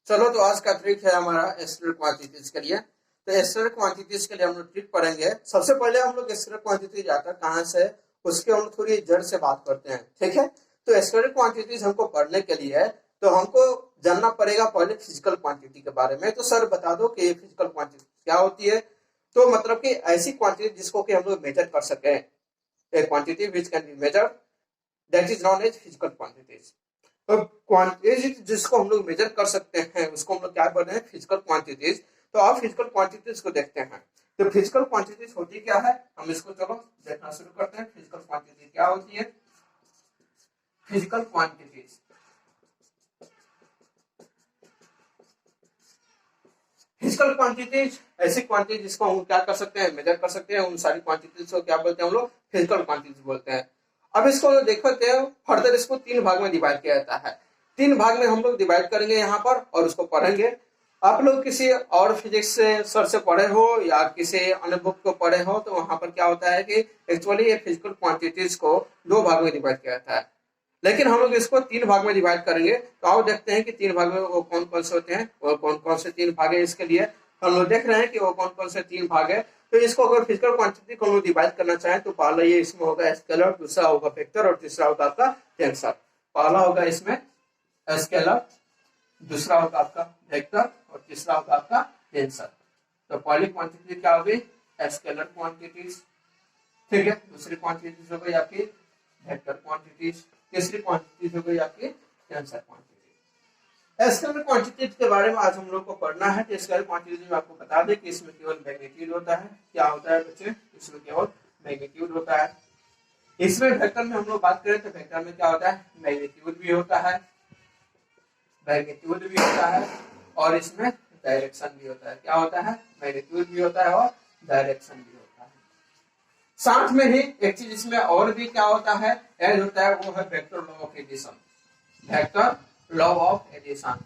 चलो तो आज का ट्रिक है हमारा स्केलर क्वांटिटीज के लिए। तो स्केलर क्वांटिटीज के लिए हम लोग ट्रिक पढ़ेंगे। सबसे पहले हम लोग स्केलर क्वांटिटीज आता कहाँ से, उसके हम लोग थोड़ी जड़ से बात करते हैं, ठीक है। तो स्केलर क्वांटिटीज हमको पढ़ने के लिए तो हमको जानना पड़ेगा पहले फिजिकल क्वांटिटी के बारे में। तो सर बता दो कि फिजिकल क्वांटिटी क्या होती है। तो मतलब कि ऐसी क्वांटिटी जिसको कि हम लोग मेजर कर सके, quantity which can be measure, that is known as physical quantities. तो क्वांटिटी जिसको हम लोग मेजर कर सकते हैं उसको हम लोग क्या बोलते हैं, फिजिकल क्वांटिटीज। तो आप फिजिकल क्वांटिटीज को देखते हैं। तो फिजिकल क्वांटिटीज होती क्या है, हम इसको चलो देखना शुरू करते हैं। फिजिकल क्वांटिटी क्या होती है? फिजिकल क्वांटिटीज, फिजिकल क्वांटिटीज ऐसी क्वांटिटी जिसको हम क्या कर सकते हैं, मेजर कर सकते हैं। उन सारी क्वांटिटीज को क्या बोलते हैं हम लोग, फिजिकल क्वांटिटीज बोलते हैं। अब इसको देखते हैं फर्दर, इसको तीन भाग में डिवाइड किया जाता है। तीन भाग में हम लोग डिवाइड करेंगे यहाँ पर और उसको पढ़ेंगे। आप लोग किसी और फिजिक्स से सर से पढ़े हो या किसी अन्य बुक को पढ़े हो तो वहां पर क्या होता है कि एक्चुअली ये फिजिकल क्वांटिटीज को दो भाग में डिवाइड किया जाता है, लेकिन हम लोग इसको तीन भाग में डिवाइड करेंगे। तो आओ देखते हैं कि तीन भाग में वो कौन कौन से होते हैं, वो कौन कौन से तीन भाग है। इसके लिए हम लोग देख रहे हैं कि वो कौन कौन से तीन भाग है। तो इसको अगर फिजिकल क्वांटिटी को हम लोग डिवाइड करना चाहें तो पहला ये इसमें होगा स्केलर, दूसरा होगा वेक्टर और तीसरा होगा आपका टेंसर। पहला होगा इसमें स्केलर, दूसरा होगा आपका वेक्टर और तीसरा होगा आपका टेंसर। तो पहली क्वांटिटी क्या होगी, स्केलर क्वांटिटीज, ठीक है। दूसरी क्वांटिटीज हो गई आपकी वेक्टर क्वांटिटीज, तीसरी क्वांटिटीज हो गई आपकी टेंसर क्वांटिटी। स्केलर क्वांटिटीज के बारे में आज हम लोग को पढ़ना है। तो स्केलर क्वांटिटीज में आपको बता दें कि इसमें केवल मैग्नीट्यूड होता है। क्या होता है बच्चे, इसमें केवल मैग्नीट्यूड होता है। इसमें वेक्टर में हम लोग बात करें तो वेक्टर में क्या होता है, मैग्नीट्यूड भी होता है, मैग्नीट्यूड भी होता है और इसमें डायरेक्शन भी होता है। क्या होता है, मैग्नीट्यूड भी होता है और डायरेक्शन भी होता है। साथ में ही एक चीज इसमें और भी क्या होता है, ऐड होता है, वो है vector law of addition. Vector law of addition,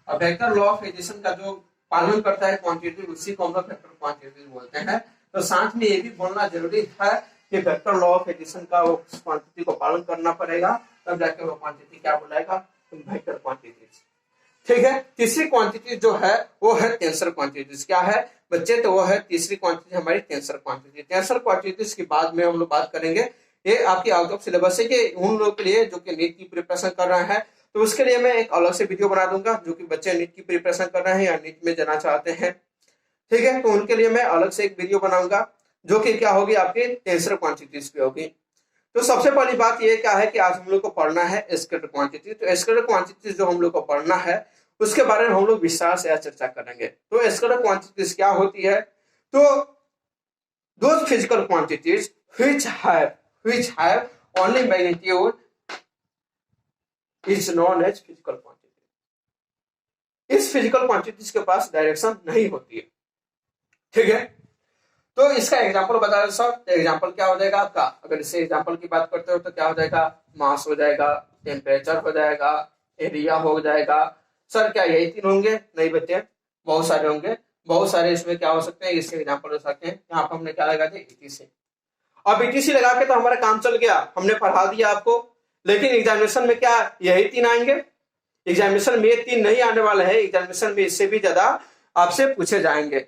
और वेक्टर लॉ ऑफ एडिशन का जो पालन करता है क्वांटिटी, उसी को हम लोग वेक्टर क्वांटिटी बोलते हैं। तो साथ में ये भी बोलना जरूरी है कि वेक्टर लॉ ऑफ एडिशन का वो क्वांटिटी को पालन करना पड़ेगा, तब जाके वो क्वांटिटी क्या बुलाएगा, वेक्टर क्वांटिटीज, ठीक है। तीसरी क्वांटिटी जो है वो है टेंसर क्वांटिटीज। क्या है बच्चे, तो वो है तीसरी क्वांटिटी हमारी टेंसर क्वांटिटी। टेंसर क्वांटिटीज की बाद में हम लोग बात करेंगे। ये आपकी आउट ऑफ सिलेबस है कि उन लोगों के लिए जो कि नीट की प्रिपरेशन कर रहे हैं, तो उसके लिए मैं एक अलग से वीडियो बना दूंगा। जो कि बच्चे नीट की प्रिपरेशन कर रहे हैं या नीट में जाना चाहते हैं, ठीक है, तो उनके लिए मैं अलग से एक वीडियो बनाऊंगा जो कि क्या होगी, आपकी टेंसर क्वांटिटीज पे होगी। तो सबसे पहली बात ये क्या है कि आज हम लोग को पढ़ना है स्केलर क्वांटिटी। तो स्केलर क्वांटिटी जो हम लोग को पढ़ना है उसके बारे में हम लोग विस्तार से चर्चा करेंगे। तो स्केलर क्वांटिटीज क्या होती है, तो those physical quantities which have only magnitude is known as physical quantity। इस फिजिकल क्वांटिटीज के पास डायरेक्शन नहीं होती है, ठीक है। तो इसका एग्जांपल बता दो सर। तो एग्जांपल क्या हो जाएगा आपका, अगर इससे एग्जांपल की बात करते हो तो क्या हो जाएगा, मास हो जाएगा, टेम्परेचर हो जाएगा, एरिया हो जाएगा। सर क्या यही तीन होंगे? नहीं बच्चे, बहुत सारे होंगे, बहुत सारे इसमें क्या हो सकते हैं, इसके एग्जांपल हो सकते हैं। यहाँ पर हमने क्या लगा दिया, ईटीसी। अब ईटीसी लगा के तो हमारा काम चल गया, हमने पढ़ा दिया आपको। लेकिन एग्जामिनेशन में क्या यही तीन आएंगे? एग्जामिनेशन में ये तीन नहीं आने वाले हैं। एग्जामिनेशन में इससे भी ज्यादा आपसे पूछे जाएंगे,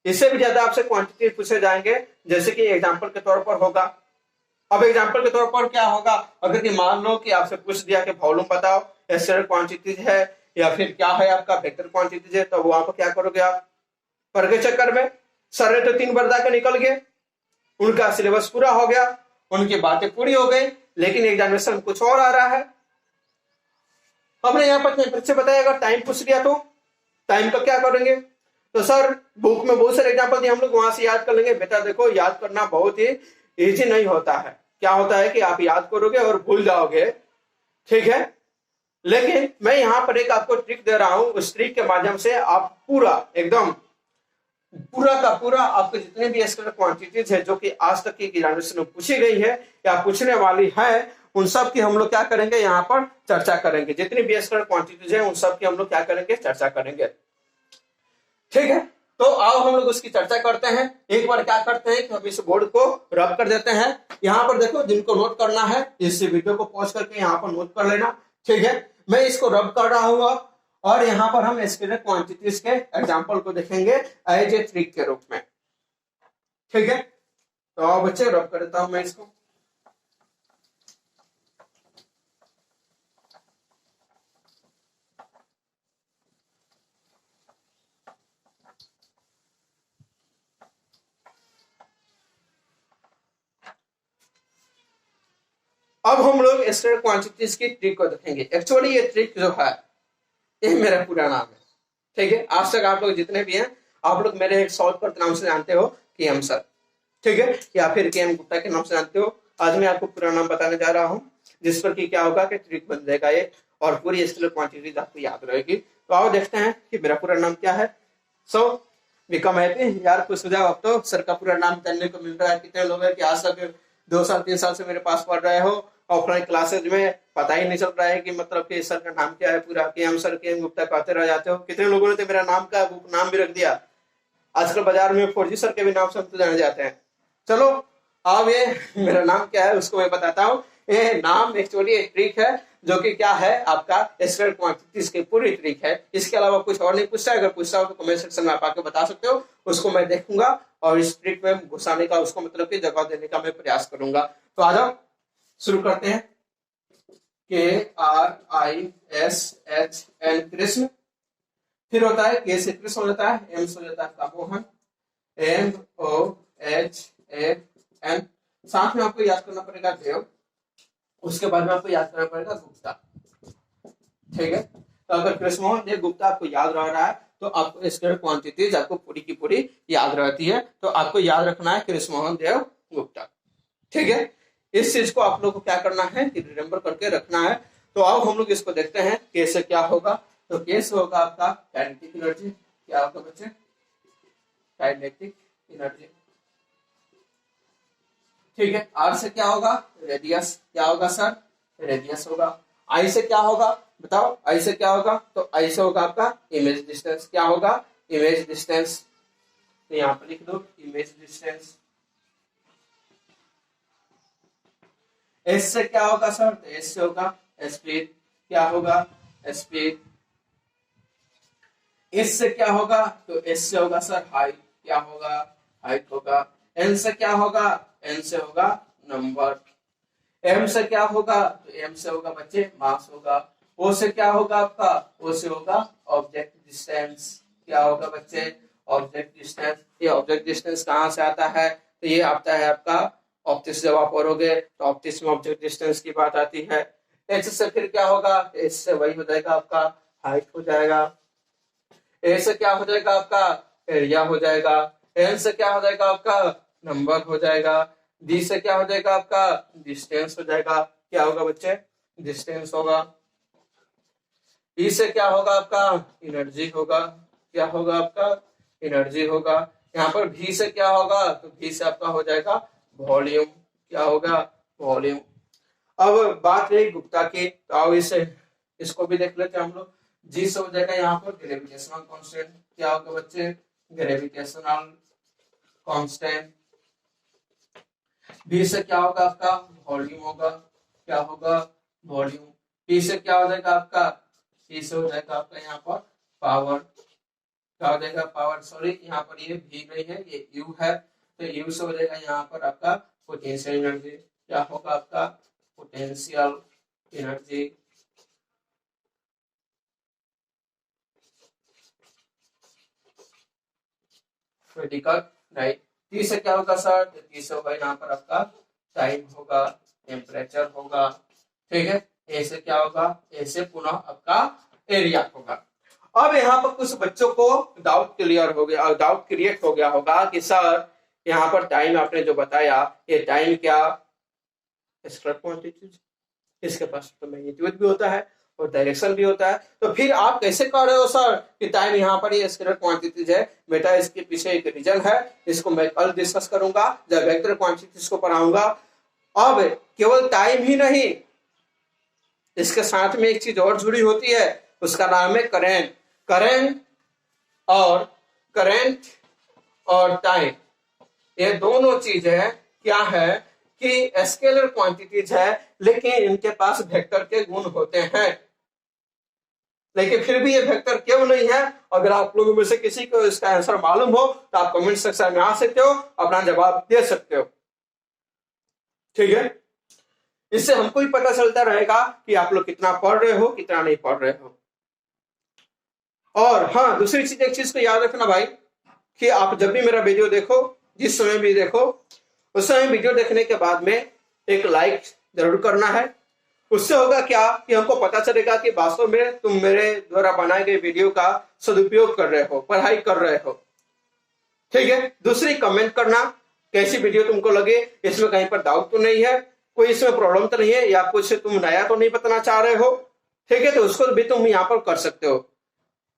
इससे भी ज्यादा आपसे क्वांटिटी पूछे जाएंगे। जैसे कि एग्जाम्पल के तौर पर होगा। अब एग्जाम्पल के तौर पर क्या होगा, अगर कि मान लो कि आपसे पूछ दिया कि वॉल्यूम बताओ, स्केलर क्वांटिटीज है या फिर क्या है आपका वेक्टर क्वांटिटीज है, तो वहां पर क्या करोगे आप, पढ़ के चक्कर में सर ने तो 3 बार जाकर निकल गए, उनका सिलेबस पूरा हो गया, उनकी बातें पूरी हो गई, लेकिन एग्जामिनेशन कुछ और आ रहा है। हमने यहाँ पर टेम्परेचर बताया, अगर टाइम पूछ लिया तो टाइम का क्या करेंगे, तो सर बुक में बहुत सारे एग्जांपल दिए, हम लोग वहां से याद कर लेंगे। बेटा देखो, याद करना बहुत ही इजी नहीं होता है। क्या होता है कि आप याद करोगे और भूल जाओगे, ठीक है। लेकिन मैं यहाँ पर एक आपको ट्रिक दे रहा हूं, उस ट्रिक के माध्यम से आप पूरा एकदम पूरा का पूरा आपके जितने भी स्केलर क्वांटिटीज है जो कि आज तक की एग्जामिनेशन में पूछी गई है या पूछने वाली है, उन सब की हम लोग क्या करेंगे, यहाँ पर चर्चा करेंगे। जितनी भी स्केलर क्वांटिटीज है उन सब की हम लोग क्या करेंगे, चर्चा करेंगे, ठीक है। तो आओ हम लोग उसकी चर्चा करते हैं। एक बार क्या करते हैं कि हम इस बोर्ड को रब कर देते हैं। यहाँ पर देखो, जिनको नोट करना है इस वीडियो को पॉज करके यहाँ पर नोट कर लेना, ठीक है। मैं इसको रब कर रहा हूँ और यहाँ पर हम स्केलर क्वांटिटीज के एग्जांपल को देखेंगे एज ए ट्रिक के रूप में। ठीक है, तो बच्चे रब कर देता हूं मैं इसको। अब हम लोग स्केलर क्वांटिटीज की ट्रिक को देखेंगे। एक्चुअली ये ट्रिक जो है ये मेरा पूरा नाम है। ठीक है, आज तक आप लोग जितने भी हैं आप लोग मेरे एक शॉर्टकट नाम से जानते हो के एम सर, ठीक है, या फिर के एम गुप्ता के नाम से जानते हो। आज मैं आपको पूरा नाम बताने जा रहा हूँ जिस पर कि क्या होगा कि ट्रिक बन जाएगा ये और पूरी स्केलर क्वांटिटीज आपको याद रहेगी। तो आओ देखते हैं कि मेरा पूरा नाम क्या है। सो बिकम हैप्पी यार, खुश हो जाओ। अब तो सर का पूरा नाम जानने को मिल रहा है। कितने लोग हैं कि आज तक 2 साल 3 साल से मेरे पास पढ़ रहे हो, ऑफलाइन क्लासेज में पता ही नहीं चल रहा है कि मतलब कि सर का नाम क्या है पूरा, के एम सर के एम गुप्ता कहते रह जाते हो। कितने लोगों ने तो मेरा नाम का नाम भी रख दिया। आजकल बाजार में 4G सर के भी नाम से हम तो जाने जाते हैं। चलो अब ये मेरा नाम क्या है उसको मैं बताता हूँ। ये नाम एक्चुअली एक ट्रिक है जो कि क्या है आपका स्केलर क्वांटिटीज की पूरी ट्रिक है। इसके अलावा कुछ और नहीं पूछता है। अगर पूछता हो तो कमेंट सेक्शन में आप आके बता सकते हो, उसको मैं देखूंगा और इस ट्रिक में घुसाने का, उसको मतलब कि जगह देने का मैं प्रयास करूंगा। तो आ जाओ शुरू करते हैं। KRISHN कृष्ण, फिर होता है के से कृष्ण हो जाता है, एम से हो जाता है आपका मोहन, MOHAN, साथ में आपको याद करना पड़ेगा देव, उसके बाद में आपको याद करना पड़ेगा गुप्ता। ठीक है, तो अगर कृष्ण मोहन देव गुप्ता आपको याद रह रहा है तो आपको स्केलर क्वांटिटीज आपको पूरी की पूरी याद रहती है। तो आपको याद रखना है कृष्ण मोहन देव गुप्ता। ठीक है, इस चीज को आप लोग को क्या करना है कि रिमेम्बर करके रखना है। तो अब हम लोग इसको देखते हैं के से क्या होगा। तो के से होगा आपका काइनेटिक एनर्जी। क्या होगा बच्चे? Kinetic energy. ठीक है, आर से क्या होगा? रेडियस। क्या होगा सर? रेडियस होगा। आई से क्या होगा बताओ? आई से क्या होगा? तो आई से होगा आपका इमेज डिस्टेंस। क्या होगा? Image distance. तो यहाँ पर लिख दो इमेज डिस्टेंस। एस से क्या होगा सर? तो एस से होगा स्पीड। क्या होगा? स्पीड। एस से क्या होगा? तो एस से होगा सर हाइट। क्या होगा? हाइट होगा। एन से क्या होगा? एन से होगा नंबर। एम से क्या होगा? तो एम से होगा बच्चे मास होगा। ओ से क्या होगा आपका? ओ से होगा ऑब्जेक्ट डिस्टेंस। क्या होगा बच्चे? Object distance. ये ऑब्जेक्ट डिस्टेंस कहाँ से आता है? तो ये आता है आपका ऑप्टिक्स। जब आप पढ़ोगे तो ऑप्टिक्स में ऑब्जेक्ट डिस्टेंस की बात आती है। एच से फिर क्या होगा? एच से वही हो जाएगा आपका हाइट हो जाएगा। ए से क्या हो जाएगा आपका? एरिया हो जाएगा। एन से क्या हो जाएगा आपका? नंबर हो जाएगा। डी से क्या हो जाएगा आपका? डिस्टेंस हो जाएगा। क्या होगा बच्चे? डिस्टेंस होगा। ई से क्या होगा आपका? एनर्जी होगा। क्या होगा आपका? एनर्जी होगा। यहाँ पर भी से क्या होगा? तो भी से आपका हो जाएगा वॉल्यूम। क्या होगा? वॉल्यूम। अब बात रही गुप्ता की, तो आओ इसे इसको भी देख लेते हैं हम लोग। जी से हो जाएगा यहाँ पर ग्रेविटेशनल कांस्टेंट। क्या होगा बच्चे? Gravitational constant. बी से क्या होगा आपका? वॉल्यूम होगा। क्या होगा? वॉल्यूम। पी से क्या हो जाएगा आपका? पी से हो जाएगा आपका यहाँ पर पावर। क्या हो जाएगा? पावर। सॉरी यहाँ पर ये भी नहीं है, ये यू है। तो यू से हो जाएगा यहाँ पर आपका पोटेंशियल एनर्जी। क्या होगा आपका? Potential energy. Critical right. T से क्या होगा सर? तो टी से होगा यहाँ पर आपका टाइम होगा, टेम्परेचर होगा। ठीक है, ए से क्या होगा? ए से पुनः आपका एरिया होगा। अब यहाँ पर कुछ बच्चों को डाउट क्लियर हो गया, डाउट क्रिएट हो गया होगा कि सर यहाँ पर टाइम आपने जो बताया ये टाइम क्या स्केलर क्वांटिटीज, इसके पास तो मैग्नीट्यूड भी होता है और डायरेक्शन भी होता है, तो फिर आप कैसे कह रहे हो सर कि टाइम यहाँ पर ये स्केलर क्वांटिटीज है? बेटा इसके पीछे एक रीजन है, इसको मैं कल डिस्कस करूंगा जब वेक्टर क्वांटिटीज को पढ़ाऊंगा। अब केवल टाइम ही नहीं, इसके साथ में एक चीज और जुड़ी होती है, उसका नाम है करेंट। करेंट और टाइम, ये दोनों चीजें क्या है कि स्केलर क्वांटिटीज है, लेकिन इनके पास वेक्टर के गुण होते हैं। लेकिन फिर भी ये वेक्टर क्यों नहीं है, अगर आप लोगों में से किसी को इसका आंसर मालूम हो तो आप कमेंट सेक्शन में आ सकते हो, अपना जवाब दे सकते हो। ठीक है, इससे हमको भी पता चलता रहेगा कि आप लोग कितना पढ़ रहे हो, कितना नहीं पढ़ रहे हो। और हाँ, दूसरी चीज, एक चीज को याद रखना भाई कि आप जब भी मेरा वीडियो देखो, जिस समय भी देखो, उस समय वीडियो देखने के बाद में एक लाइक जरूर करना है। उससे होगा क्या कि हमको पता चलेगा कि वास्तव में तुम मेरे द्वारा बनाए गए वीडियो का सदुपयोग कर रहे हो, पढ़ाई कर रहे हो। ठीक है, दूसरी कमेंट करना, कैसी वीडियो तुमको लगे, इसमें कहीं पर डाउट तो नहीं है, कोई इसमें प्रॉब्लम तो नहीं है, या कुछ तुम नया तो नहीं बताना चाह रहे हो। ठीक है, तो उसको भी तुम यहाँ पर कर सकते हो।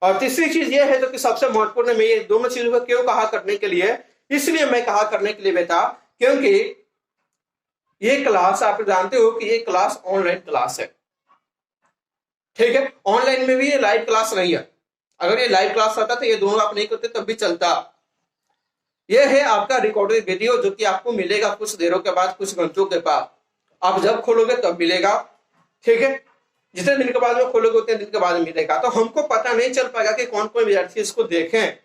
और तीसरी चीज ये है जो कि सबसे महत्वपूर्ण, मैं ये दोनों चीजों को क्यों कहा करने के लिए, इसलिए मैं कहा करने के लिए बेटा, क्योंकि ये क्लास आप जानते हो कि ये क्लास ऑनलाइन क्लास है। ठीक है, ऑनलाइन में भी ये लाइव क्लास नहीं है। अगर ये लाइव क्लास आता तो ये दोनों आप नहीं करते तब भी चलता। ये है आपका रिकॉर्डेड वीडियो जो कि आपको मिलेगा कुछ देरों के बाद, कुछ घंटों के बाद। आप जब खोलोगे तब मिलेगा। ठीक है, जितने दिन के बाद में खोलोगे उतने दिन के बाद मिलेगा। तो हमको पता नहीं चल पाएगा कि कौन कौन विद्यार्थी इसको देखें।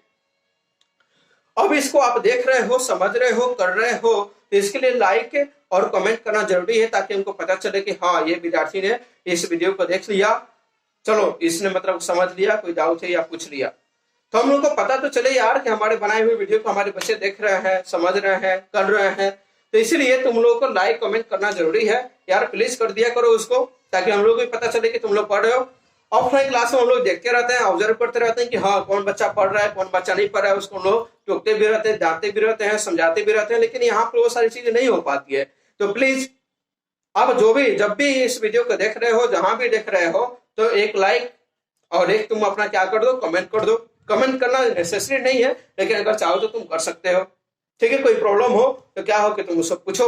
अब इसको आप देख रहे हो, समझ रहे हो, कर रहे हो, तो इसके लिए लाइक और कमेंट करना जरूरी है, ताकि हमको पता चले कि हाँ, ये विद्यार्थी ने इस वीडियो को देख लिया, चलो इसने मतलब समझ लिया, कोई डाउट है या पूछ लिया। तो हम लोग को पता तो चले यार कि हमारे बनाए हुए वीडियो को हमारे बच्चे देख रहे हैं, समझ रहे हैं, कर रहे हैं। तो इसलिए तुम लोगों को लाइक कमेंट करना जरूरी है यार, प्लीज कर दिया करो उसको, ताकि हम लोग को पता चले कि तुम लोग पढ़ रहे हो। ऑफलाइन क्लास में हम लोग देखते रहते हैं, ऑब्जर्व करते रहते हैं कि हाँ, कौन बच्चा पढ़ रहा है, कौन बच्चा नहीं पढ़ रहा है, उसको लोग टोकते भी रहते हैं, डांटते भी रहते हैं, समझाते भी रहते हैं, लेकिन यहाँ पर वो सारी चीजें नहीं हो पाती है। तो प्लीज आप जब भी इस वीडियो को देख रहे हो, जहां भी देख रहे हो, तो एक लाइक और एक तुम अपना क्या कर दो, कमेंट कर दो। कमेंट करना नेसेसरी नहीं है, लेकिन अगर चाहो तो तुम कर सकते हो। ठीक है, कोई प्रॉब्लम हो तो क्या हो कि तुम उससे पूछो।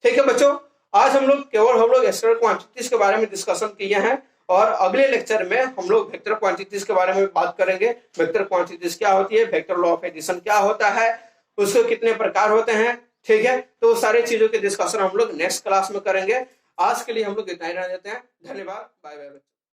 ठीक है बच्चों, आज हम लोग स्केलर क्वांटिटीज के बारे में डिस्कशन किए हैं, और अगले लेक्चर में हम लोग वेक्टर क्वांटिटीज के बारे में बात करेंगे। वेक्टर क्वांटिटीज क्या होती है, वेक्टर लॉ ऑफ एडिशन क्या होता है, उसके कितने प्रकार होते हैं। ठीक है, तो सारी चीजों के डिस्कशन हम लोग नेक्स्ट क्लास में करेंगे। आज के लिए हम लोग इतना ही रहने देते हैं। धन्यवाद, बाय बाय।